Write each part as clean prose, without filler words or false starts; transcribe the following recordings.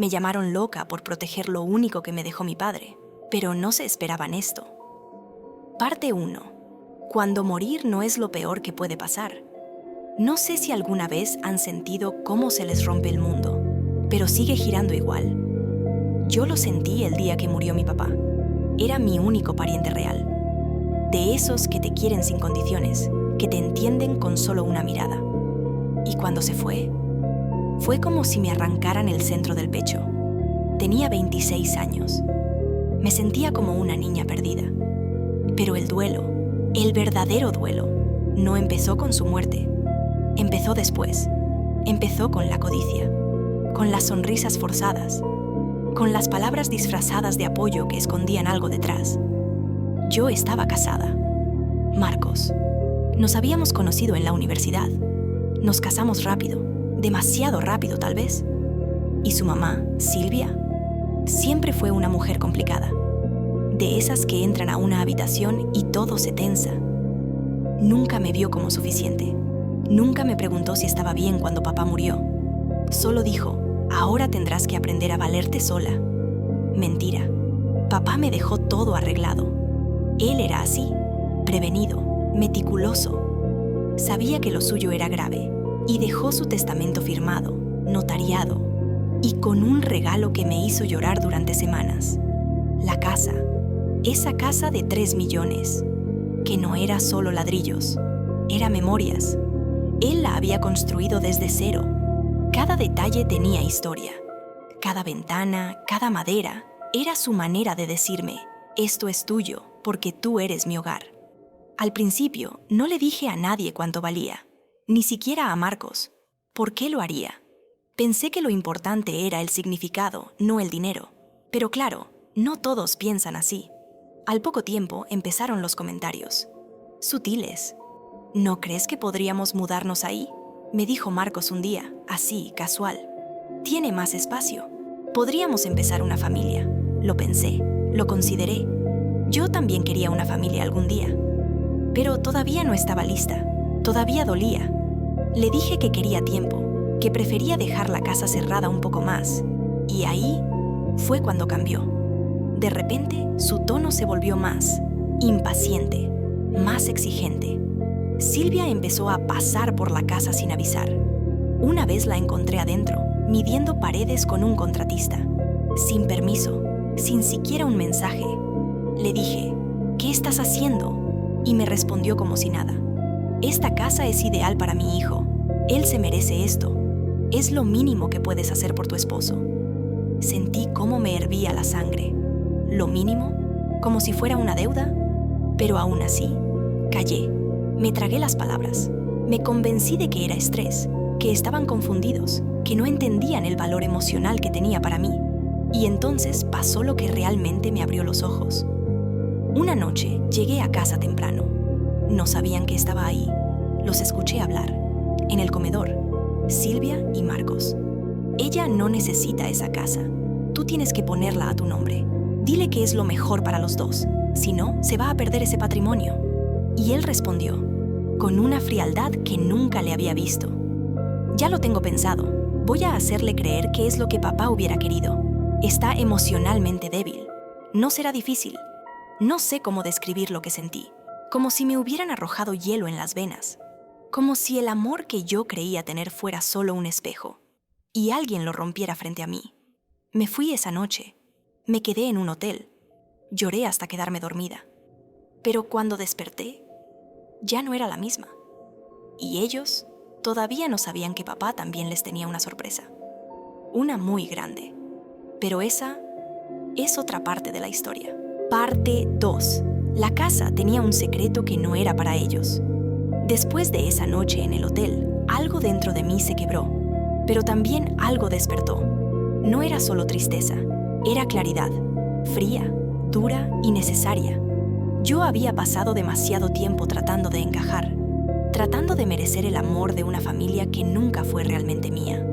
Me llamaron loca por proteger lo único que me dejó mi padre, pero no se esperaban esto. Parte 1. Cuando morir no es lo peor que puede pasar. No sé si alguna vez han sentido cómo se les rompe el mundo, pero sigue girando igual. Yo lo sentí el día que murió mi papá. Era mi único pariente real. De esos que te quieren sin condiciones, que te entienden con solo una mirada. Y cuando se fue como si me arrancaran el centro del pecho. Tenía 26 años. Me sentía como una niña perdida. Pero el duelo, el verdadero duelo, no empezó con su muerte. Empezó después. Empezó con la codicia, con las sonrisas forzadas, con las palabras disfrazadas de apoyo que escondían algo detrás. Yo estaba casada. Marcos. Nos habíamos conocido en la universidad. Nos casamos rápido, demasiado rápido tal vez. Y su mamá, Silvia, siempre fue una mujer complicada. De esas que entran a una habitación y todo se tensa. Nunca me vio como suficiente. Nunca me preguntó si estaba bien cuando papá murió. Solo dijo, ahora tendrás que aprender a valerte sola. Mentira. Papá me dejó todo arreglado. Él era así, prevenido, meticuloso. Sabía que lo suyo era grave y dejó su testamento firmado, notariado y con un regalo que me hizo llorar durante semanas. La casa, esa casa de 3 millones, que no era solo ladrillos, era memorias. Él la había construido desde cero. Cada detalle tenía historia. Cada ventana, cada madera, era su manera de decirme, esto es tuyo, porque tú eres mi hogar. Al principio, no le dije a nadie cuánto valía, ni siquiera a Marcos. ¿Por qué lo haría? Pensé que lo importante era el significado, no el dinero. Pero claro, no todos piensan así. Al poco tiempo empezaron los comentarios. Sutiles. ¿No crees que podríamos mudarnos ahí? Me dijo Marcos un día, así, casual. Tiene más espacio. Podríamos empezar una familia. Lo pensé, lo consideré. Yo también quería una familia algún día. Pero todavía no estaba lista. Todavía dolía. Le dije que quería tiempo, que prefería dejar la casa cerrada un poco más. Y ahí fue cuando cambió. De repente, su tono se volvió más impaciente, más exigente. Silvia empezó a pasar por la casa sin avisar. Una vez la encontré adentro, midiendo paredes con un contratista. Sin permiso, sin siquiera un mensaje. Le dije, ¿qué estás haciendo? Y me respondió como si nada. Esta casa es ideal para mi hijo. Él se merece esto. Es lo mínimo que puedes hacer por tu esposo. Sentí cómo me hervía la sangre. Lo mínimo, como si fuera una deuda. Pero aún así, callé. Me tragué las palabras. Me convencí de que era estrés, que estaban confundidos, que no entendían el valor emocional que tenía para mí. Y entonces pasó lo que realmente me abrió los ojos. Una noche llegué a casa temprano. No sabían que estaba ahí. Los escuché hablar. En el comedor. Silvia y Marcos. Ella no necesita esa casa. Tú tienes que ponerla a tu nombre. Dile que es lo mejor para los dos. Si no, se va a perder ese patrimonio. Y él respondió, con una frialdad que nunca le había visto. Ya lo tengo pensado. Voy a hacerle creer que es lo que papá hubiera querido. Está emocionalmente débil. No será difícil. No sé cómo describir lo que sentí. Como si me hubieran arrojado hielo en las venas. Como si el amor que yo creía tener fuera solo un espejo. Y alguien lo rompiera frente a mí. Me fui esa noche. Me quedé en un hotel. Lloré hasta quedarme dormida. Pero cuando desperté, ya no era la misma. Y ellos todavía no sabían que papá también les tenía una sorpresa. Una muy grande. Pero esa es otra parte de la historia. Parte 2. La casa tenía un secreto que no era para ellos. Después de esa noche en el hotel, algo dentro de mí se quebró. Pero también algo despertó. No era solo tristeza, era claridad. Fría, dura y necesaria. Yo había pasado demasiado tiempo tratando de encajar, tratando de merecer el amor de una familia que nunca fue realmente mía.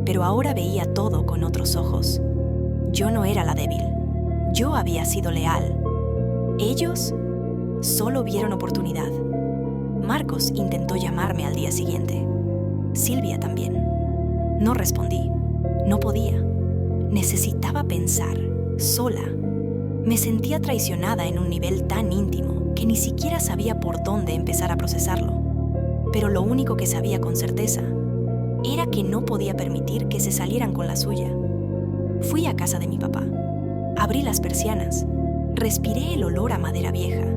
Pero ahora veía todo con otros ojos. Yo no era la débil. Yo había sido leal. Ellos solo vieron oportunidad. Marcos intentó llamarme al día siguiente. Silvia también. No respondí. No podía. Necesitaba pensar, sola. Me sentía traicionada en un nivel tan íntimo que ni siquiera sabía por dónde empezar a procesarlo. Pero lo único que sabía con certeza era que no podía permitir que se salieran con la suya. Fui a casa de mi papá. Abrí las persianas. Respiré el olor a madera vieja.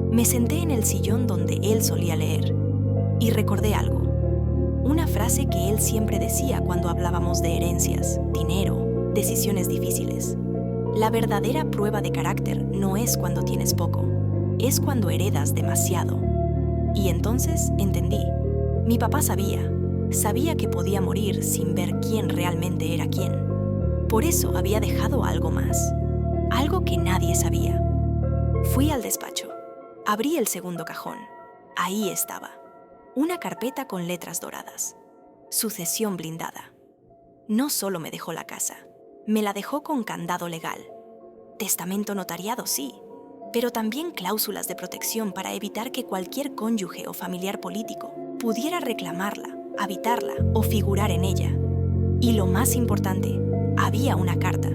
Me senté en el sillón donde él solía leer. Y recordé algo. Una frase que él siempre decía cuando hablábamos de herencias, dinero, decisiones difíciles. La verdadera prueba de carácter no es cuando tienes poco, es cuando heredas demasiado. Y entonces entendí. Mi papá sabía que podía morir sin ver quién realmente era quién. Por eso había dejado algo más, algo que nadie sabía. Fui al despacho. Abrí el segundo cajón. Ahí estaba. Una carpeta con letras doradas. Sucesión blindada. No solo me dejó la casa, me la dejó con candado legal. Testamento notariado, sí, pero también cláusulas de protección para evitar que cualquier cónyuge o familiar político pudiera reclamarla, habitarla o figurar en ella. Y lo más importante, había una carta,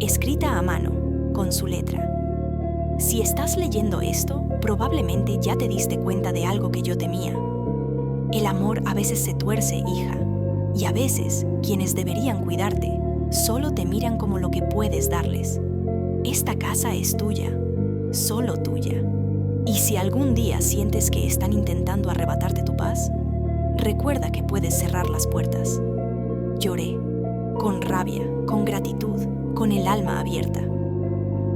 escrita a mano, con su letra. Si estás leyendo esto, probablemente ya te diste cuenta de algo que yo temía. El amor a veces se tuerce, hija, y a veces quienes deberían cuidarte solo te miran como lo que puedes darles. Esta casa es tuya, solo tuya. Y si algún día sientes que están intentando arrebatarte tu paz, recuerda que puedes cerrar las puertas. Lloré, con rabia, con gratitud, con el alma abierta.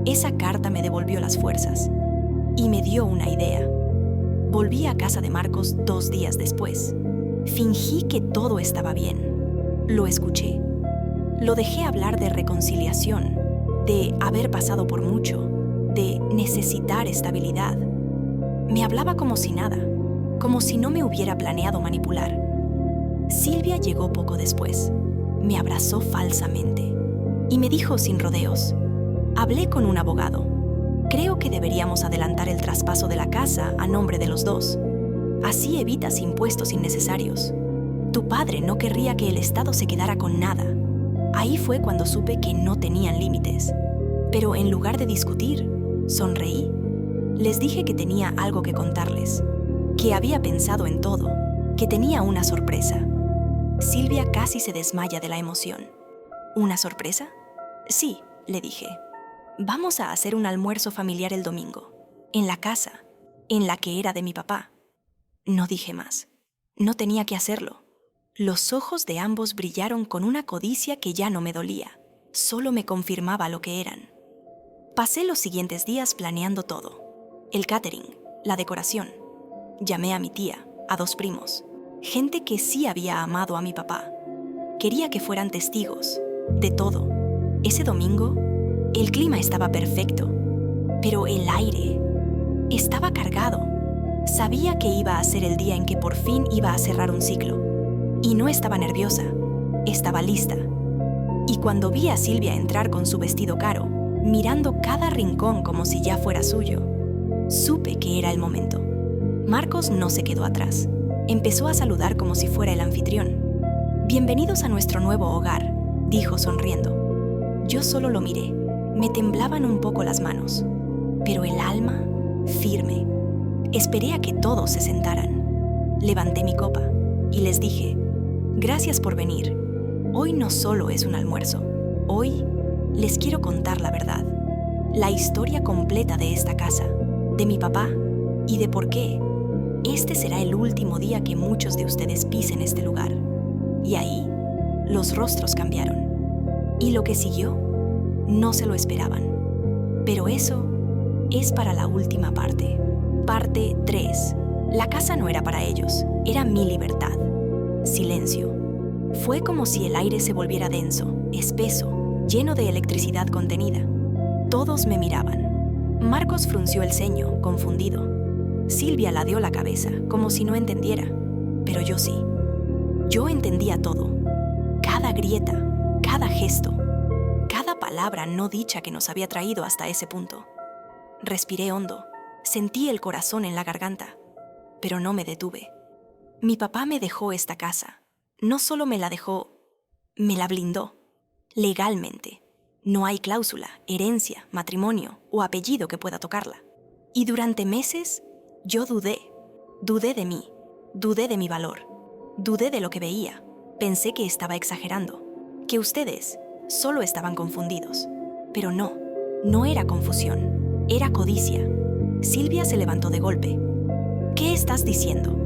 Esa carta me devolvió las fuerzas y me dio una idea. Volví a casa de Marcos 2 días después. Fingí que todo estaba bien. Lo escuché. Lo dejé hablar de reconciliación, de haber pasado por mucho, de necesitar estabilidad. Me hablaba como si nada, como si no me hubiera planeado manipular. Silvia llegó poco después. Me abrazó falsamente y me dijo sin rodeos: hablé con un abogado. Creo que deberíamos adelantar el traspaso de la casa a nombre de los dos. Así evitas impuestos innecesarios. Tu padre no querría que el Estado se quedara con nada. Ahí fue cuando supe que no tenían límites. Pero en lugar de discutir, sonreí. Les dije que tenía algo que contarles, que había pensado en todo, que tenía una sorpresa. Silvia casi se desmaya de la emoción. ¿Una sorpresa? Sí, le dije. Vamos a hacer un almuerzo familiar el domingo, en la casa, en la que era de mi papá. No dije más. No tenía que hacerlo. Los ojos de ambos brillaron con una codicia que ya no me dolía, solo me confirmaba lo que eran. Pasé los siguientes días planeando todo. El catering, la decoración. Llamé a mi tía, a 2 primos, gente que sí había amado a mi papá. Quería que fueran testigos de todo. Ese domingo, el clima estaba perfecto, pero el aire estaba cargado. Sabía que iba a ser el día en que por fin iba a cerrar un ciclo. Y no estaba nerviosa, estaba lista. Y cuando vi a Silvia entrar con su vestido caro, mirando cada rincón como si ya fuera suyo, supe que era el momento. Marcos no se quedó atrás. Empezó a saludar como si fuera el anfitrión. «Bienvenidos a nuestro nuevo hogar», dijo sonriendo. Yo solo lo miré. Me temblaban un poco las manos, pero el alma, firme. Esperé a que todos se sentaran. Levanté mi copa y les dije: «Gracias por venir. Hoy no solo es un almuerzo. Hoy les quiero contar la verdad. La historia completa de esta casa, de mi papá y de por qué este será el último día que muchos de ustedes pisen este lugar». Y ahí, los rostros cambiaron. Y lo que siguió, no se lo esperaban. Pero eso es para la última parte. Parte 3. La casa no era para ellos, era mi libertad. Silencio. Fue como si el aire se volviera denso, espeso, lleno de electricidad contenida. Todos me miraban. Marcos frunció el ceño, confundido. Silvia ladeó la cabeza, como si no entendiera. Pero yo sí. Yo entendía todo. Cada grieta, cada gesto, cada palabra no dicha que nos había traído hasta ese punto. Respiré hondo. Sentí el corazón en la garganta, pero no me detuve. Mi papá me dejó esta casa. No solo me la dejó, me la blindó. legalmente. No hay cláusula, herencia, matrimonio o apellido que pueda tocarla. Y durante meses, yo dudé de mí, dudé de mi valor, dudé de lo que veía. Pensé que estaba exagerando, que ustedes solo estaban confundidos. Pero no era confusión, era codicia. Silvia se levantó de golpe. ¿Qué estás diciendo?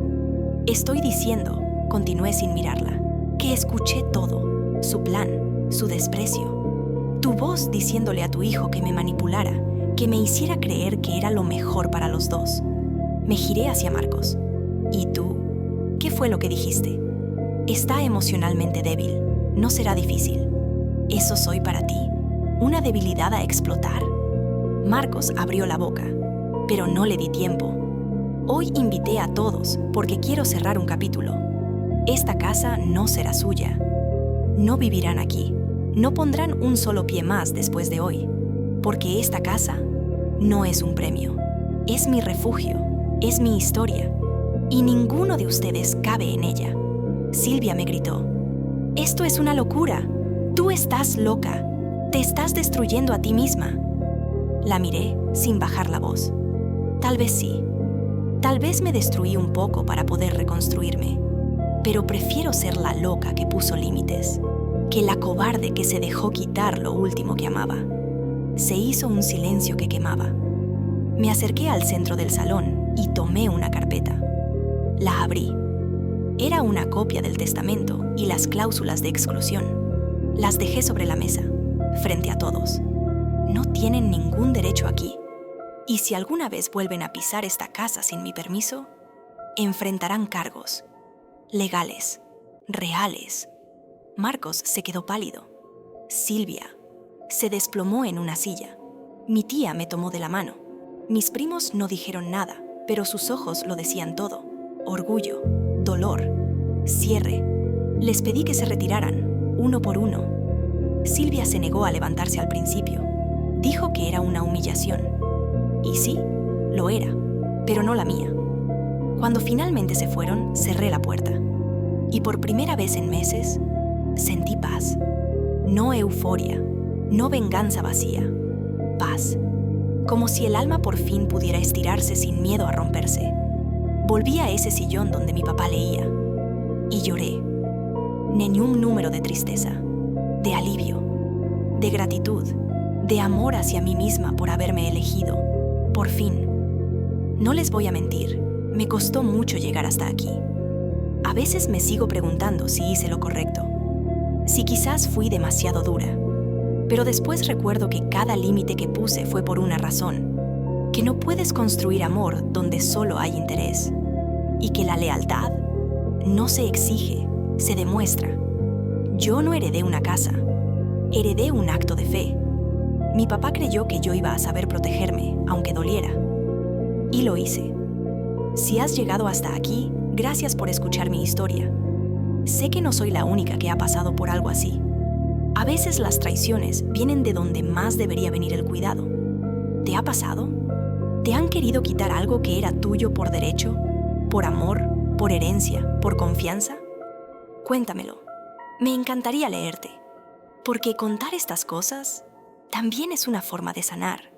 Estoy diciendo, continué sin mirarla, que escuché todo, su plan, su desprecio. Tu voz diciéndole a tu hijo que me manipulara, que me hiciera creer que era lo mejor para los dos. Me giré hacia Marcos. ¿Y tú? ¿Qué fue lo que dijiste? Está emocionalmente débil, no será difícil. ¿Eso soy para ti? ¿Una debilidad a explotar? Marcos abrió la boca, pero no le di tiempo. Hoy invité a todos porque quiero cerrar un capítulo. Esta casa no será suya. No vivirán aquí. No pondrán un solo pie más después de hoy. Porque esta casa no es un premio. Es mi refugio. Es mi historia. Y ninguno de ustedes cabe en ella. Silvia me gritó. Esto es una locura. Tú estás loca. Te estás destruyendo a ti misma. La miré sin bajar la voz. Tal vez sí. Tal vez me destruí un poco para poder reconstruirme. Pero prefiero ser la loca que puso límites, que la cobarde que se dejó quitar lo último que amaba. Se hizo un silencio que quemaba. Me acerqué al centro del salón y tomé una carpeta. La abrí. Era una copia del testamento y las cláusulas de exclusión. Las dejé sobre la mesa, frente a todos. No tienen ningún derecho aquí. Y si alguna vez vuelven a pisar esta casa sin mi permiso, enfrentarán cargos. Legales. Reales. Marcos se quedó pálido. Silvia se desplomó en una silla. Mi tía me tomó de la mano. Mis primos no dijeron nada, pero sus ojos lo decían todo. Orgullo, dolor, cierre. Les pedí que se retiraran, uno por uno. Silvia se negó a levantarse al principio. Dijo que era una humillación. Y sí, lo era, pero no la mía. Cuando finalmente se fueron, cerré la puerta. Y por primera vez en meses, sentí paz. No euforia, no venganza vacía. Paz. Como si el alma por fin pudiera estirarse sin miedo a romperse. Volví a ese sillón donde mi papá leía. Y lloré. Ni un número de tristeza, de alivio, de gratitud, de amor hacia mí misma por haberme elegido. Por fin. No les voy a mentir, me costó mucho llegar hasta aquí. A veces me sigo preguntando si hice lo correcto, si quizás fui demasiado dura. Pero después recuerdo que cada límite que puse fue por una razón, que no puedes construir amor donde solo hay interés, y que la lealtad no se exige, se demuestra. Yo no heredé una casa, heredé un acto de fe. Mi papá creyó que yo iba a saber protegerme, aunque doliera. Y lo hice. Si has llegado hasta aquí, gracias por escuchar mi historia. Sé que no soy la única que ha pasado por algo así. A veces las traiciones vienen de donde más debería venir el cuidado. ¿Te ha pasado? ¿Te han querido quitar algo que era tuyo por derecho, por amor, por herencia, por confianza? Cuéntamelo. Me encantaría leerte. Porque contar estas cosas también es una forma de sanar.